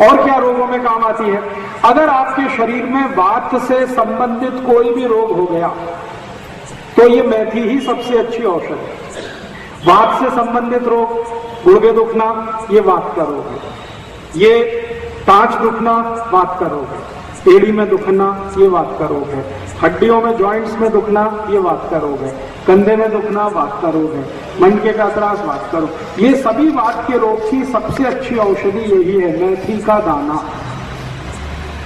और क्या रोगों में काम आती है? अगर आपके शरीर में वात से संबंधित कोई भी रोग हो गया तो ये मेथी ही सबसे अच्छी औषध है। वात से संबंधित रोग, गुर्दे दुखना, ये वात का रोग है। ये टांच दुखना वात का रोग है। एड़ी में दुखना ये वात का रोग है। हड्डियों में जॉइंट्स में दुखना ये वात का रोग है। कंधे में दुखना वात का रोग है। मनके का त्रास वात का रोग। ये सभी वात के रोग की सबसे अच्छी औषधि यही है, मेथी का दाना।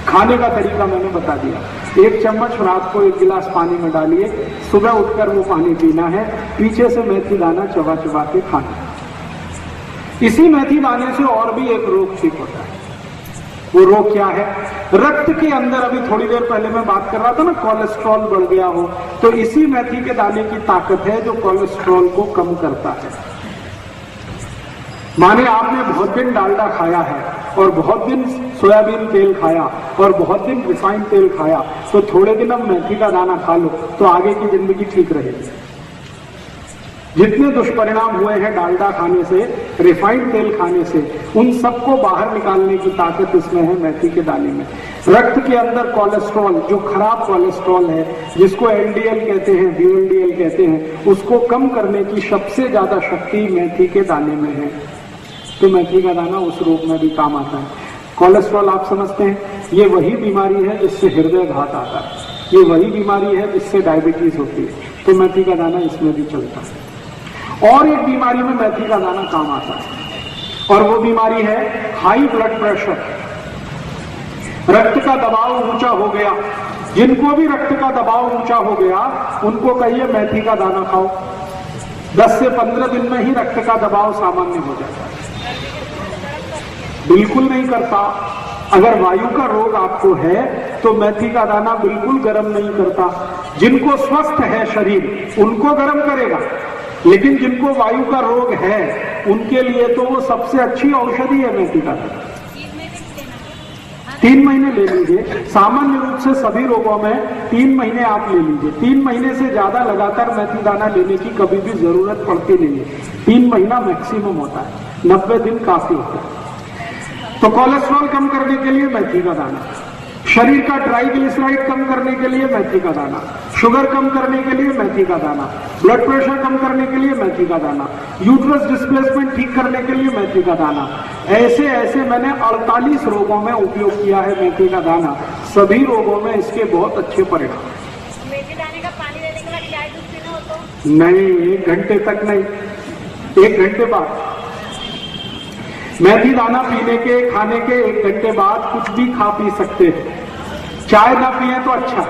खाने का तरीका मैंने बता दिया। 1 चम्मच रात को 1 गिलास पानी में डालिए, सुबह उठकर वो पानी पीना है, पीछे से मेथी दाना चबा चबा के खाना। इसी मेथी दाने से और भी एक रोग ठीक होता है। वो रोग क्या है? रक्त के अंदर, अभी थोड़ी देर पहले मैं बात कर रहा था ना, कोलेस्ट्रॉल बढ़ गया हो, तो इसी मेथी के दाने की ताकत है जो कोलेस्ट्रॉल को कम करता है। माने आपने बहुत दिन डालडा खाया है और बहुत दिन सोयाबीन तेल खाया और बहुत दिन रिफाइंड तेल खाया, तो थोड़े दिन अब मेथी का दाना खा लो तो आगे की जिंदगी ठीक रहेगी। जितने दुष्परिणाम हुए हैं डालडा खाने से, रिफाइंड तेल खाने से, उन सबको बाहर निकालने की ताकत इसमें है मेथी के दाने में। रक्त के अंदर कोलेस्ट्रॉल, जो खराब कोलेस्ट्रॉल है, जिसको एलडीएल कहते हैं, वीएलडीएल कहते हैं, उसको कम करने की सबसे ज्यादा शक्ति मेथी के दाने में है। तो मेथी का दाना उस रोग में भी काम आता है। कोलेस्ट्रॉल आप समझते हैं, ये वही बीमारी है जिससे हृदय घात आता है, ये वही बीमारी है जिससे डायबिटीज होती है, तो मेथी का दाना इसमें भी चलता है। और एक बीमारी में मेथी का दाना काम आता है और वो बीमारी है हाई ब्लड प्रेशर। रक्त का दबाव ऊंचा हो गया, जिनको भी रक्त का दबाव ऊंचा हो गया उनको कहिए मेथी का दाना खाओ, 10 से 15 दिन में ही रक्त का दबाव सामान्य हो जाता है। बिल्कुल नहीं करता। अगर वायु का रोग आपको है तो मेथी का दाना बिल्कुल गर्म नहीं करता। जिनको स्वस्थ है शरीर उनको गर्म करेगा, लेकिन जिनको वायु का रोग है उनके लिए तो वो सबसे अच्छी औषधि है मेथी का दाना। 3 महीने ले लीजिए। सामान्य रूप से सभी रोगों में 3 महीने आप ले लीजिए। 3 महीने से ज्यादा लगातार मेथी दाना लेने की कभी भी जरूरत पड़ती नहीं है। 3 महीना मैक्सिमम होता है, 90 दिन काफी होता है। तो कोलेस्ट्रॉल कम करने के लिए मेथी का दाना, शरीर का ट्राइग्लिसराइड कम करने के लिए मेथी का दाना, शुगर कम करने के लिए मेथी का दाना, ब्लड प्रेशर कम करने के लिए मेथी का दाना, यूट्रस डिस्प्लेसमेंट ठीक करने के लिए मेथी का दाना। ऐसे ऐसे मैंने 48 रोगों में उपयोग किया है मेथी का दाना। सभी रोगों में इसके बहुत अच्छे परिणाम। मेथी दाने का पानी लेने के बाद चाय दूध पीना हो तो? नहीं, 1 घंटे तक नहीं, 1 घंटे बाद। मेथी दाना पीने के, खाने के 1 घंटे बाद कुछ भी खा पी सकते हैं। चाय ना पिए तो अच्छा,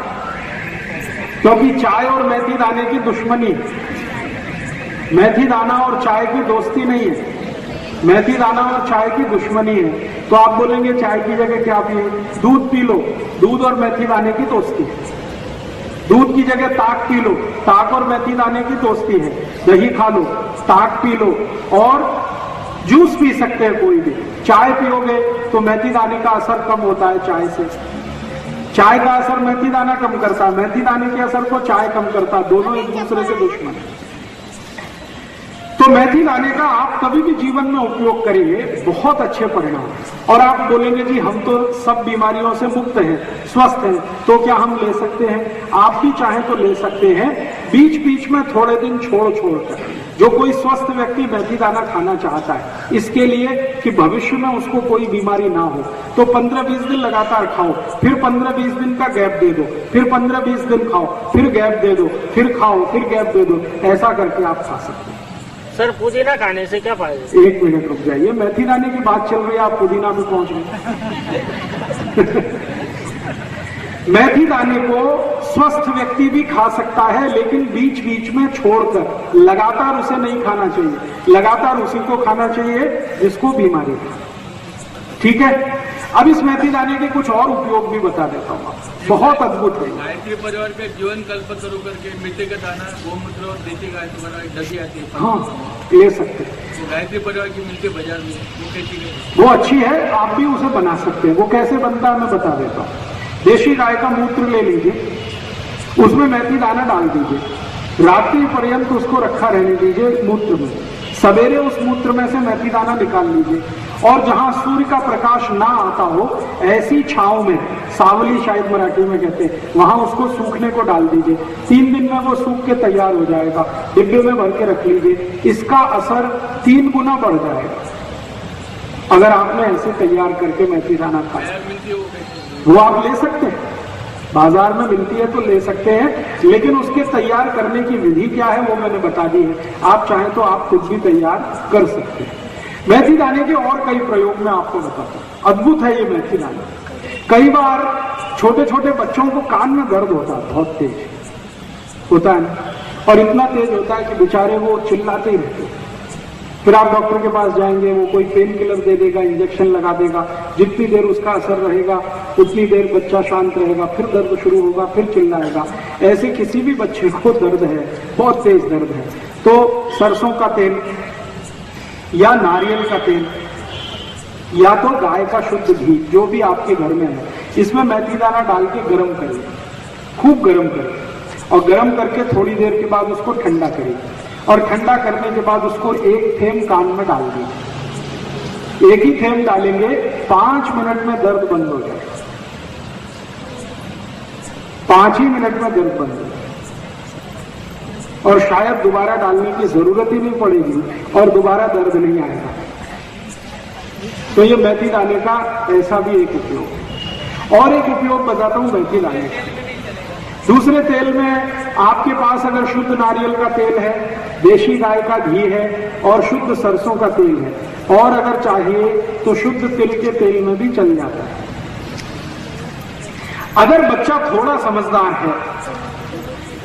क्योंकि चाय और मेथी दाने की दुश्मनी है। मेथी दाना और चाय की दोस्ती नहीं है, मेथी दाना और चाय की दुश्मनी है। तो आप बोलेंगे चाय की जगह क्या पिए? दूध पी लो, दूध और मेथी दाने की दोस्ती है। दूध की जगह ताक पी लो, ताक और मेथी दाने की दोस्ती है। दही खा लो, ताक पी लो, और जूस पी सकते हैं कोई भी। चाय पियोगे तो मेथी दाने का असर कम होता है चाय से। चाय का असर मेथी दाना कम करता है, मेथी दाने के असर को चाय कम करता है। दोनों एक दूसरे के दुश्मन है। तो मेथी दाने का आप कभी भी जीवन में उपयोग करिए, बहुत अच्छे परिणाम। और आप बोलेंगे जी हम तो सब बीमारियों से मुक्त हैं, स्वस्थ हैं, तो क्या हम ले सकते हैं? आप भी चाहें तो ले सकते हैं, बीच बीच में थोड़े दिन छोड़ कर। जो कोई स्वस्थ व्यक्ति मेथी दाना खाना चाहता है, इसके लिए कि भविष्य में उसको कोई बीमारी ना हो, तो 15-20 दिन लगातार खाओ, फिर 15-20 दिन का गैप दे दो, फिर 15-20 दिन खाओ, फिर गैप दे दो, फिर खाओ, फिर गैप दे दो। ऐसा करके आप खा सकते हैं। सर, पुदीना खाने से क्या फायदा? 1 मिनट रुक जाइए, मेथी दाने की बात चल रही है, आप पुदीना भी पहुंच गए। मेथी दाने को स्वस्थ व्यक्ति भी खा सकता है, लेकिन बीच बीच में छोड़कर, लगातार उसे नहीं खाना चाहिए। लगातार उसी को खाना चाहिए जिसको बीमारी है। ठीक है। अब इस मेथी दाने के कुछ और उपयोग भी बता देता हूँ, बहुत अद्भुत है। गायत्री परिवार के जीवन कल्पतरु करके मिट्टी का दाना, गोमूत्र और देसी गाय से बना डब्बी आती है। हाँ, ले सकते हैं। वो गायत्री परिवार की मिलती है बाजार में, वो कैसी है? वो अच्छी है, आप भी उसे बना सकते हैं। वो कैसे बनता है मैं बता देता हूँ। देशी गाय का मूत्र ले लीजिए, उसमें मेथी दाना डाल दीजिए, रात्रि पर्यंत उसको रखा रहने दीजिए मूत्र में। सवेरे उस मूत्र में से मेथी दाना निकाल लीजिए और जहां सूर्य का प्रकाश ना आता हो ऐसी छांव में, सावली शायद मराठी में कहते हैं, वहां उसको सूखने को डाल दीजिए। 3 दिन में वो सूख के तैयार हो जाएगा। डिब्बे में भर के रख लीजिए, इसका असर 3 गुना बढ़ जाएगा अगर आपने ऐसे तैयार करके मेथी दाना खाया। वो आप ले सकते हैं, बाजार में मिलती है तो ले सकते हैं, लेकिन उसके तैयार करने की विधि क्या है वो मैंने बता दी है। आप चाहें तो आप खुद भी तैयार कर सकते हैं। मेथी दाने के और कई प्रयोग मैं आपको बताता हूँ। अद्भुत है ये मेथी दाना। कई बार छोटे छोटे बच्चों को कान में दर्द होता है, बहुत तेज होता है, और इतना तेज होता है कि बेचारे वो चिल्लाते ही रहते हैं। फिर आप डॉक्टर के पास जाएंगे, वो कोई पेन किलर दे देगा, इंजेक्शन लगा देगा। जितनी देर उसका असर रहेगा उतनी देर बच्चा शांत रहेगा, फिर दर्द शुरू होगा, फिर चिल्लाएगा। ऐसे किसी भी बच्चे को दर्द है, बहुत तेज दर्द है, तो सरसों का तेल या नारियल का तेल या तो गाय का शुद्ध घी, जो भी आपके घर में है, इसमें मेथी दाना डाल के गर्म करें, खूब गर्म करें, और गर्म करके थोड़ी देर के बाद उसको ठंडा करें, और ठंडा करने के बाद उसको 1 थेम कान में डाल दीजिए। 1 ही थेम डालेंगे, 5 मिनट में दर्द बंद हो जाए। 5 ही मिनट में दर्द बंद हो जाए, और शायद दोबारा डालने की जरूरत ही नहीं पड़ेगी और दोबारा दर्द नहीं आएगा। तो ये मेथी दाने का ऐसा भी एक उपयोग है। और एक उपयोग बताता हूं मेथी दाने का। दूसरे तेल में आपके पास अगर शुद्ध नारियल का तेल है, देशी गाय का घी है और शुद्ध सरसों का तेल है, और अगर चाहिए तो शुद्ध तिल के तेल में भी चल जाता है। अगर बच्चा थोड़ा समझदार है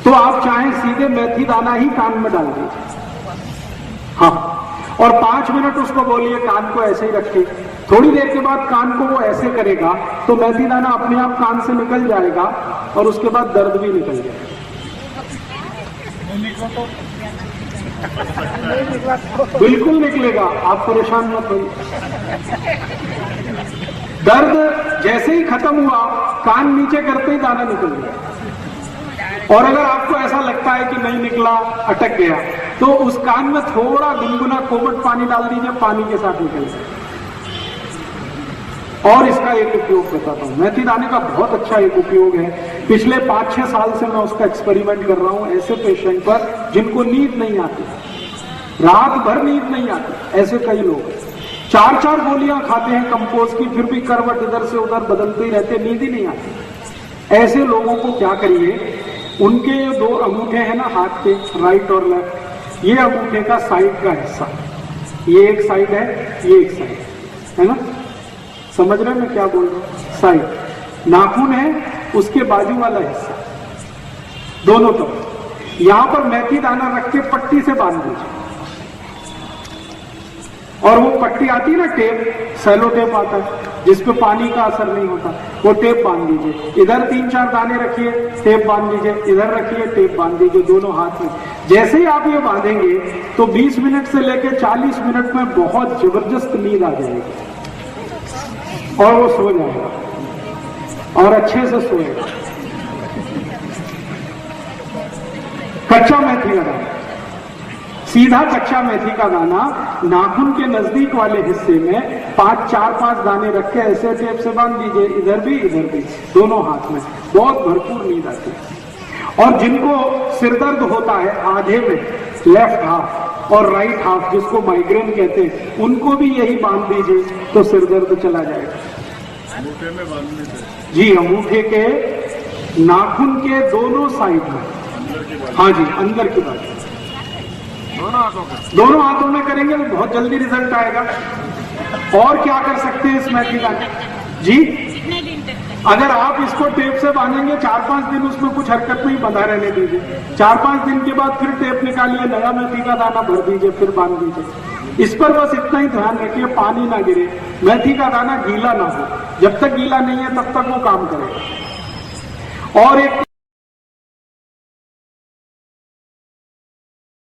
तो आप चाहें सीधे मेथी दाना ही कान में डाल दीजिए, हाँ, और 5 मिनट उसको बोलिए कान को ऐसे ही रखिए। थोड़ी देर के बाद कान को वो ऐसे करेगा तो मेथी दाना अपने आप कान से निकल जाएगा और उसके बाद दर्द भी निकल जाएगा। बिल्कुल निकलेगा, आप परेशान मत होइए। दर्द जैसे ही खत्म हुआ, कान नीचे करते ही दाना निकल गया। और अगर आपको ऐसा लगता है कि नहीं निकला, अटक गया, तो उस कान में थोड़ा गुनगुना कोमट पानी डाल दीजिए, पानी के साथ निकल जाए। और इसका एक उपयोग बताता हूं, मेथी दाने का बहुत अच्छा एक उपयोग है। पिछले 5-6 साल से मैं उसका एक्सपेरिमेंट कर रहा हूं ऐसे पेशेंट पर जिनको नींद नहीं आती, रात भर नींद नहीं आती। ऐसे कई लोग 4-4 गोलियां खाते हैं कंपोज की, फिर भी करवट इधर से उधर बदलते ही रहते, नींद ही नहीं आती। ऐसे लोगों को क्या करिए, उनके 2 अंगूठे हैं ना हाथ के, राइट और लेफ्ट, ये अंगूठे का साइड का हिस्सा, ये एक साइड है, ये एक साइड है ना, समझ रहे हैं मैं क्या बोल रहा हूं? साइड नाखून है, उसके बाजू वाला हिस्सा, दोनों तरफ यहां पर मेथी दाना रख के पट्टी से बांध दीजिए। और वो पट्टी आती है ना, टेप, सेलो टेप आता है जिसपे पानी का असर नहीं होता, वो टेप बांध दीजिए। इधर 3-4 दाने रखिए, टेप बांध दीजिए, इधर रखिए, टेप बांध दीजिए, दोनों हाथ में। जैसे ही आप ये बांधेंगे तो 20 मिनट से लेकर 40 मिनट में बहुत जबरदस्त नींद आ जाएगी और वो सो जाएगा और अच्छे से सोएगा। कच्चा मेथी का दाना, सीधा कच्चा मेथी का दाना नाखून के नजदीक वाले हिस्से में 4-5 दाने रख के ऐसे टेप से बांध दीजिए, इधर भी, दोनों हाथ में, बहुत भरपूर नींद आती है। और जिनको सिरदर्द होता है आधे में, लेफ्ट हाफ और राइट हाफ, जिसको माइग्रेन कहते हैं, उनको भी यही बांध दीजिए तो सिरदर्द चला जाएगा। अंगूठे में बांधने से? जी, अंगूठे के नाखून के दोनों साइड में, हाँ जी, अंदर की बात, दोनों हाथों में करेंगे तो बहुत जल्दी रिजल्ट आएगा। और क्या कर सकते हैं इस मेथी दाने जी, अगर आप इसको टेप से बांधेंगे 4-5 दिन, उसमें कुछ हरकत नहीं, बंधा रहने दीजिए। 4-5 दिन के बाद फिर टेप निकालिए, नया मेथी का दाना भर दीजिए, फिर बांध दीजिए। इस पर बस इतना ही ध्यान रखिए, पानी ना गिरे, मेथी का दाना गीला ना हो। जब तक गीला नहीं है तब तक वो काम करेगा। और एक